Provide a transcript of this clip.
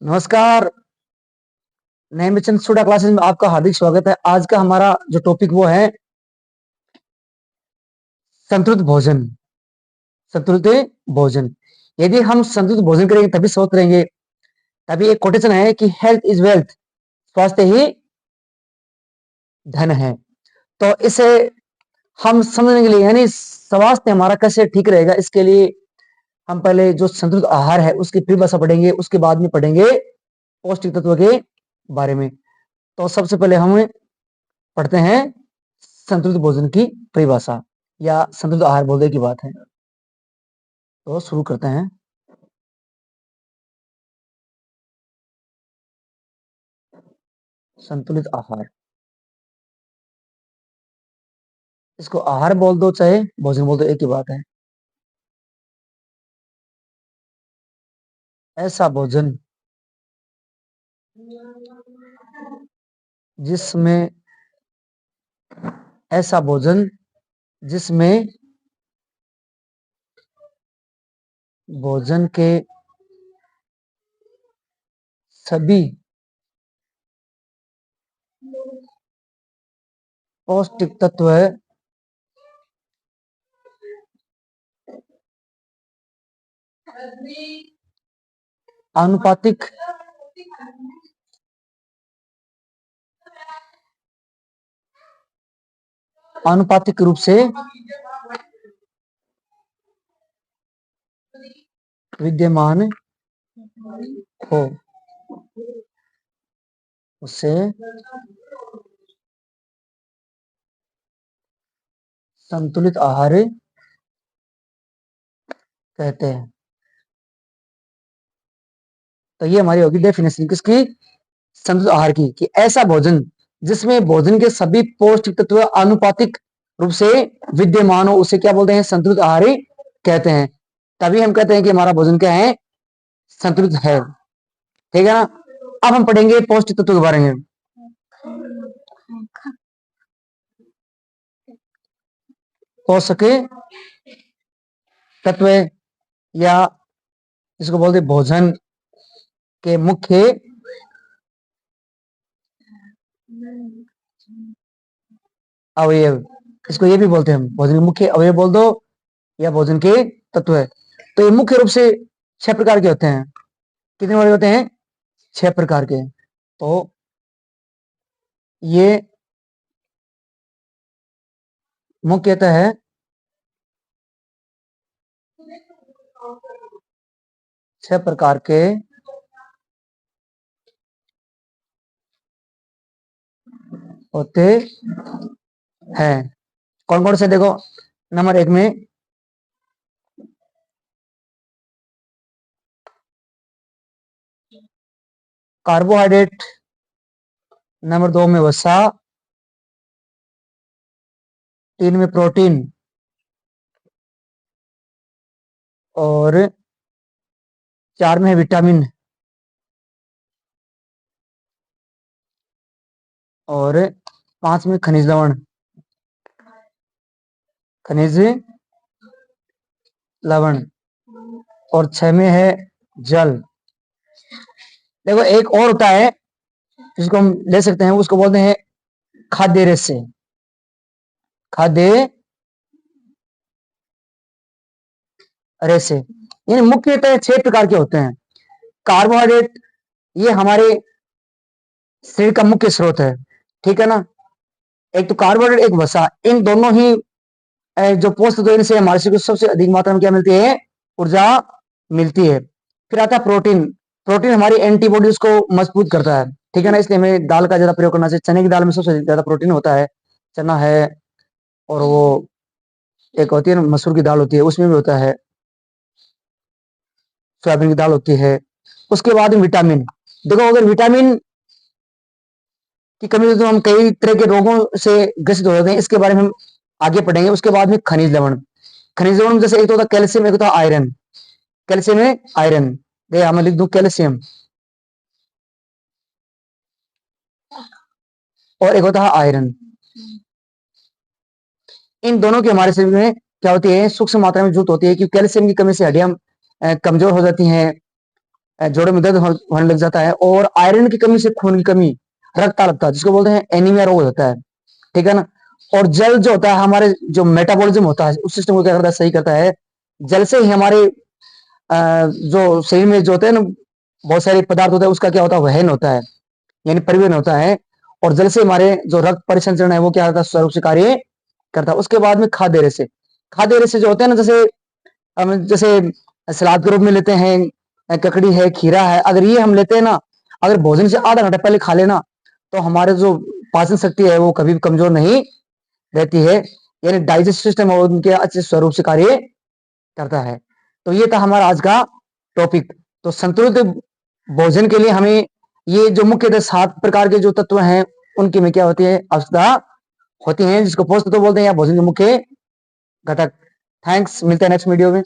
नमस्कार। नेमिचंद स्टूडा क्लासेस में आपका हार्दिक स्वागत है। आज का हमारा जो टॉपिक वो है संतुलित भोजन। संतुलित भोजन, यदि हम संतुलित भोजन करेंगे तभी स्वस्थ रहेंगे। तभी एक कोटेशन है कि हेल्थ इज वेल्थ, स्वास्थ्य ही धन है। तो इसे हम समझने के लिए, यानी स्वास्थ्य हमारा कैसे ठीक रहेगा, इसके लिए हम पहले जो संतुलित आहार है उसकी परिभाषा पढ़ेंगे, उसके बाद में पढ़ेंगे पौष्टिक तत्व के बारे में। तो सबसे पहले हम पढ़ते हैं संतुलित भोजन की परिभाषा, या संतुलित आहार बोलने की बात है। तो शुरू करते हैं। संतुलित आहार, इसको आहार बोल दो चाहे भोजन बोल दो, एक ही बात है। ऐसा भोजन जिसमें ऐसा भोजन जिसमें भोजन के सभी पौष्टिक तत्व आनुपातिक आनुपातिक रूप से विद्यमान हो, उसे संतुलित आहार कहते हैं। तो ये हमारी होगी डेफिनेशन किसकी? संतुलित आहार की, कि ऐसा भोजन जिसमें भोजन के सभी पौष्टिक तत्व आनुपातिक रूप से विद्यमान हो, उसे क्या बोलते हैं? संतुलित आहार कहते हैं। तभी हम कहते हैं कि हमारा भोजन क्या है? संतुलित है। ठीक है ना? अब हम पढ़ेंगे पौष्टिक तत्व के बारे में। पोषक तत्व, या इसको बोलते भोजन के मुख्य अवयव, इसको ये भी बोलते हैं हम, भोजन के मुख्य अवयव बोल दो या भोजन के तत्व है। तो ये मुख्य रूप से 6 प्रकार के होते हैं। कितने वाले होते हैं? 6 प्रकार के। तो ये मुख्यतः है छह प्रकार के होते हैं। कौन कौन से? देखो, नंबर 1 में कार्बोहाइड्रेट, नंबर 2 में वसा, 3 में प्रोटीन, और 4 में विटामिन, और 5 में खनिज लवण। खनिज लवण, और 6 में है जल। देखो, एक और होता है जिसको हम ले सकते हैं, उसको बोलते हैं खाद्य रेशे। खाद्य रेशे यानी मुख्यतः 6 प्रकार के होते हैं। कार्बोहाइड्रेट, ये हमारे शरीर का मुख्य स्रोत है। ठीक है ना? एक तो कार्बोहाइड्रेट, एक वसा, इन दोनों ही जो पोषक तत्व से हमारे शरीर को सबसे अधिक मात्रा में क्या मिलती है? ऊर्जा मिलती है। फिर आता है प्रोटीन। प्रोटीन हमारी एंटीबॉडीज को मजबूत करता है। ठीक है ना? इसलिए हमें दाल का ज्यादा प्रयोग करना चाहिए। चने की दाल में सबसे ज्यादा प्रोटीन होता है। चना है, और वो एक होती है ना, मसूर की दाल होती है, उसमें भी होता है। सोयाबीन की दाल होती है। उसके बाद में विटामिन। देखो, अगर विटामिन की कमी हो तो हम कई तरह के रोगों से ग्रसित हो जाते हैं। इसके बारे में हम आगे पढ़ेंगे। उसके बाद में खनिज लवण। खनिज लवण जैसे एक तो होता है कैल्शियम, एक होता है आयरन। कैल्शियम है आयरन, देखिए मैं लिख दूं कैल्शियम, और एक होता है आयरन। इन दोनों की हमारे शरीर में क्या होती है? सूक्ष्म मात्रा में जरूरत होती है, क्योंकि कैल्शियम की कमी से हड्डियां कमजोर हो जाती हैं, जोड़ों में दर्द होने लग जाता है, और आयरन की कमी से खून की कमी, रक्तता लगता है, जिसको बोलते हैं एनीमिया रोग होता है, ठीक है ना। और जल जो होता है हमारे जो मेटाबॉलिज्म होता है उस सिस्टम को क्या करता है, सही करता है। जल से ही हमारे जो शरीर में जो होते हैं ना बहुत सारे पदार्थ होते हैं उसका क्या होता है, वहन होता है, यानी परिवहन होता है। और जल से हमारे जो रक्त परिसंचरण है वो क्या होता है, स्वरूप से कार्य करता है। उसके बाद में खाद्य रेशे, खाद्य रेशे जो होते हैं ना, जैसे हम जैसे सलाद के रूप में लेते हैं, ककड़ी है, खीरा है, अगर ये हम लेते हैं ना, अगर भोजन से आधा घंटा पहले खा लेना, तो हमारे जो पाचन शक्ति है वो कभी भी कमजोर नहीं रहती है, यानी डाइजेस्ट सिस्टम है उनके अच्छे स्वरूप से कार्य करता है। तो ये था हमारा आज का टॉपिक। तो संतुलित भोजन के लिए हमें ये जो मुख्यतः 7 प्रकार के जो तत्व हैं उनकी में क्या होती है, आवश्यकता होती है, जिसको पोषक तत्व बोलते हैं या भोजन के मुख्य घटक। थैंक्स, मिलते हैं नेक्स्ट वीडियो में।